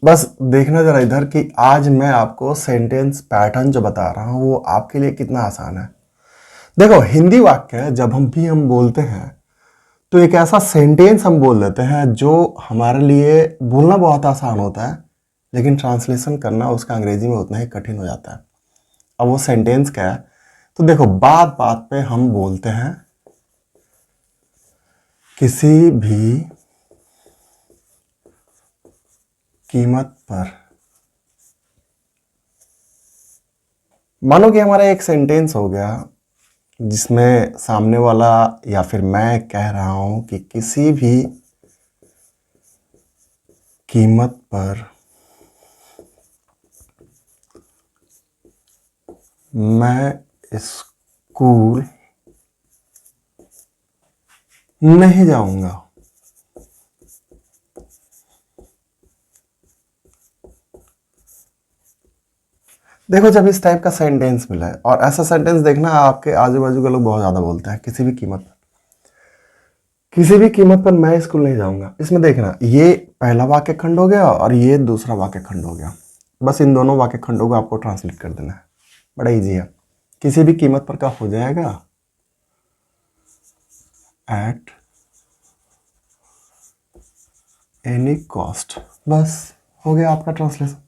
बस देखना जरा इधर कि आज मैं आपको सेंटेंस पैटर्न जो बता रहा हूं वो आपके लिए कितना आसान है। देखो, हिंदी वाक्य जब हम बोलते हैं तो एक ऐसा सेंटेंस हम बोल देते हैं जो हमारे लिए बोलना बहुत आसान होता है, लेकिन ट्रांसलेशन करना उसका अंग्रेजी में उतना ही कठिन हो जाता है। अब वो सेंटेंस क्या है? तो देखो, बात बात पे हम बोलते हैं किसी भी कीमत पर। मानो कि हमारा एक सेंटेंस हो गया जिसमें सामने वाला या फिर मैं कह रहा हूं कि किसी भी कीमत पर मैं स्कूल नहीं जाऊंगा। देखो, जब इस टाइप का सेंटेंस मिला है, और ऐसा सेंटेंस देखना आपके आजू बाजू के लोग बहुत ज्यादा बोलते हैं, किसी भी कीमत पर, किसी भी कीमत पर मैं स्कूल नहीं जाऊंगा। इसमें देखना, ये पहला वाक्य खंड हो गया और ये दूसरा वाक्य खंड हो गया। बस इन दोनों वाक्य खंडों को आपको ट्रांसलेट कर देना है, बड़ा इजी है। किसी भी कीमत पर का हो जाएगा एट एनी कॉस्ट। बस हो गया आपका ट्रांसलेशन।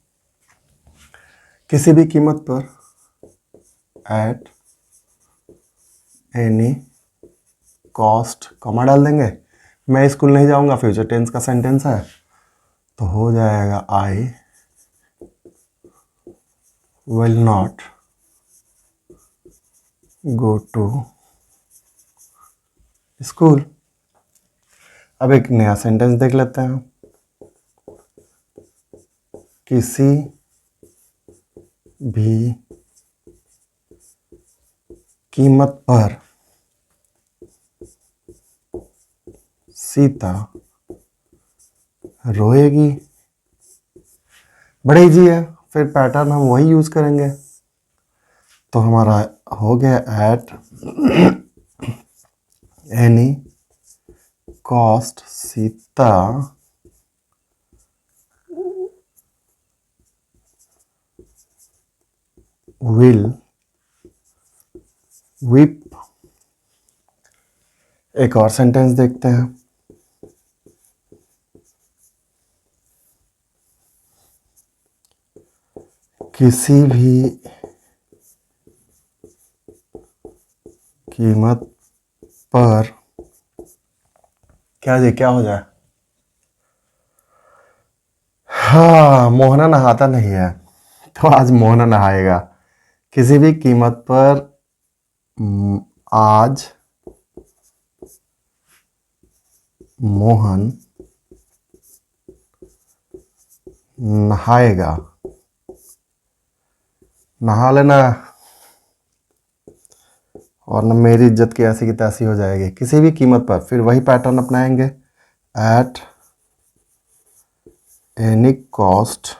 किसी भी कीमत पर एट एनी कॉस्ट, कॉमा डाल देंगे। मैं स्कूल नहीं जाऊंगा फ्यूचर टेंस का सेंटेंस है, तो हो जाएगा I will not go to school. अब एक नया सेंटेंस देख लेते हैं। किसी भी कीमत पर सीता रोएगी। बड़ा इजी है, फिर पैटर्न हम वही यूज करेंगे। तो हमारा हो गया eight any cost Sita will weep. एक और सेंटेंस देखते हैं। किसी भी कीमत पर क्या जी, क्या हो जाए? हाँ, मोहना नहाता नहीं है, तो आज मोहना नहाएगा। किसी भी कीमत पर आज मोहन नहाएगा। नहा लेना, और न मेरी इज्जत की ऐसी की तैसी हो जाएगी। किसी भी कीमत पर, फिर वही पैटर्न अपनाएंगे। एट एनी कॉस्ट,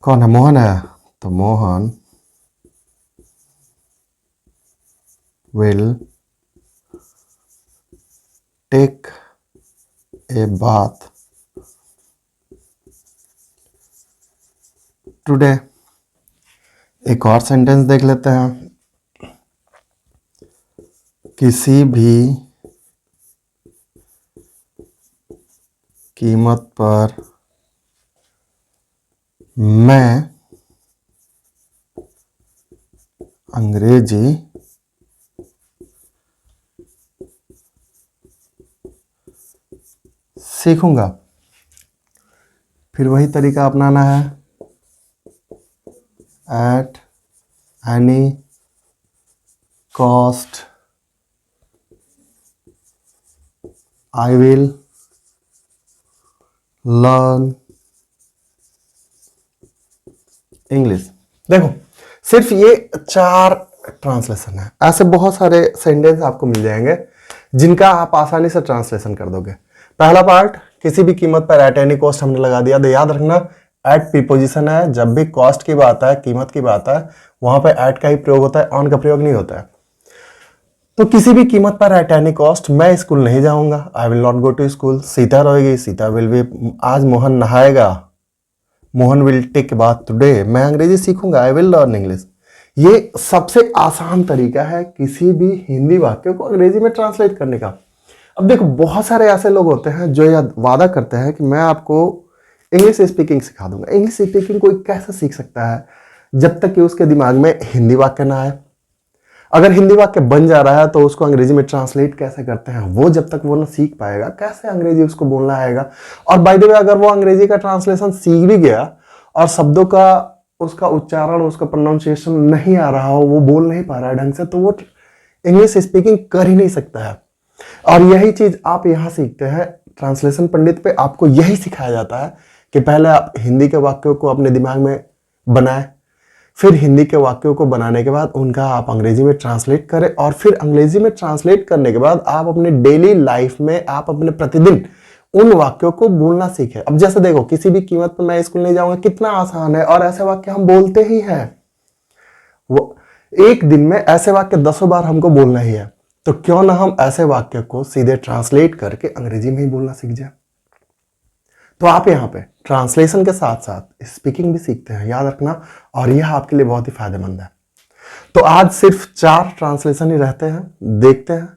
कौन है? मोहन है, तो Mohan will take a bath today. एक और सेंटेंस देख लेते हैं। किसी भी कीमत पर मैं अंग्रेजी सीखूंगा। फिर वही तरीका अपनाना है। Eight any cost I will learn English. देखो, सिर्फ ये 4 ट्रांसलेशन है। ऐसे बहुत सारे सेंटेंस आपको मिल जाएंगे जिनका आप आसानी से ट्रांसलेशन कर दोगे। पहला पार्ट, किसी भी कीमत पर एट एनी कॉस्ट हमने लगा दिया। तो याद रखना, एट प्रीपोजिशन है। जब भी कॉस्ट की बात है, कीमत की बात है, वहां पर एट का ही प्रयोग होता है, ऑन का प्रयोग नहीं होता है। तो किसी भी कीमत पर एट एनी कॉस्ट मैं स्कूल नहीं जाऊंगा, I will not go to school. Sita रोएगी, सीता विल बी, आज मोहन नहाएगा, Mohan will take bath today, मैं अंग्रेजी सीखूंगा, आई विल लर्न इंग्लिश। ये सबसे आसान तरीका है किसी भी हिंदी वाक्य को अंग्रेजी में ट्रांसलेट करने का। अब देखो, बहुत सारे ऐसे लोग होते हैं जो यह वादा करते हैं कि मैं आपको इंग्लिश स्पीकिंग सिखा दूंगा। इंग्लिश स्पीकिंग कोई कैसे सीख सकता है जब तक कि उसके दिमाग में हिंदी वाक्य ना आए। अगर हिंदी वाक्य बन जा रहा है तो उसको अंग्रेजी में ट्रांसलेट कैसे करते हैं वो जब तक वो ना सीख पाएगा, कैसे अंग्रेजी उसको बोलना आएगा। और बाय द वे, अगर वो अंग्रेजी का ट्रांसलेशन सीख भी गया और शब्दों का उसका उच्चारण, उसका प्रोनाउंसिएशन नहीं आ रहा हो, वो बोल नहीं पा रहा है ढंग से, तो वो इंग्लिश स्पीकिंग कर ही नहीं सकता है। और यही चीज आप यहां सीखते हैं ट्रांसलेशन पंडित पे। आपको यही सिखाया जाता है कि पहले आप हिंदी के वाक्यों को अपने दिमाग में बनाएं, फिर हिंदी के वाक्यों को बनाने के बाद उनका आप अंग्रेजी में ट्रांसलेट करें, और फिर अंग्रेजी में ट्रांसलेट करने के बाद आप अपने डेली लाइफ में, आप अपने प्रतिदिन उन वाक्यों को बोलना सीखें। अब जैसे देखो, किसी भी कीमत पर मैं स्कूल नहीं जाऊंगा कितना आसान है, और ऐसे वाक्य हम बोलते ही हैं। वो एक दिन में ऐसे वाक्य 10 बार हमको बोलना ही है, तो क्यों ना हम ऐसे वाक्य को सीधे ट्रांसलेट करके अंग्रेजी में ही बोलना सीख जाए। तो आप यहाँ पे ट्रांसलेशन के साथ साथ स्पीकिंग भी सीखते हैं, याद रखना, और यह आपके लिए बहुत ही फायदेमंद है। तो आज सिर्फ 4 ट्रांसलेशन ही रहते हैं, देखते हैं।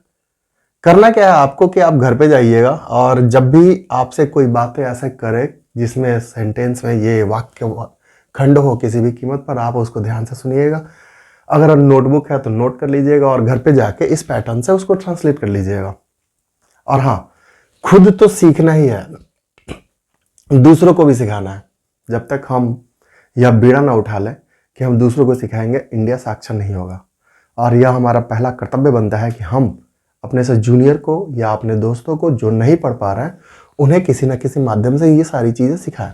करना क्या है आपको कि आप घर पे जाइएगा और जब भी आपसे कोई बातें ऐसे करे जिसमें सेंटेंस में ये वाक्य खंड हो किसी भी कीमत पर, आप उसको ध्यान से सुनिएगा। अगर नोटबुक है तो नोट कर लीजिएगा, और घर पे जाके इस पैटर्न से उसको ट्रांसलेट कर लीजिएगा। और हाँ, खुद तो सीखना ही है, दूसरों को भी सिखाना है। जब तक हम यह बीड़ा ना उठा लें कि हम दूसरों को सिखाएंगे, इंडिया साक्षर नहीं होगा। और यह हमारा पहला कर्तव्य बनता है कि हम अपने से जूनियर को या अपने दोस्तों को जो नहीं पढ़ पा रहे हैं, उन्हें किसी न किसी माध्यम से ये सारी चीजें सिखाएं।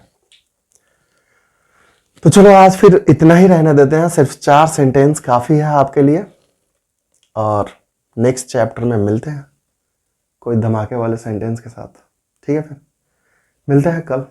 तो चलो आज फिर इतना ही रहने देते हैं, सिर्फ 4 सेंटेंस काफी है आपके लिए, और नेक्स्ट चैप्टर में मिलते हैं कोई धमाके वाले सेंटेंस के साथ। ठीक है, फिर मिलते हैं कल।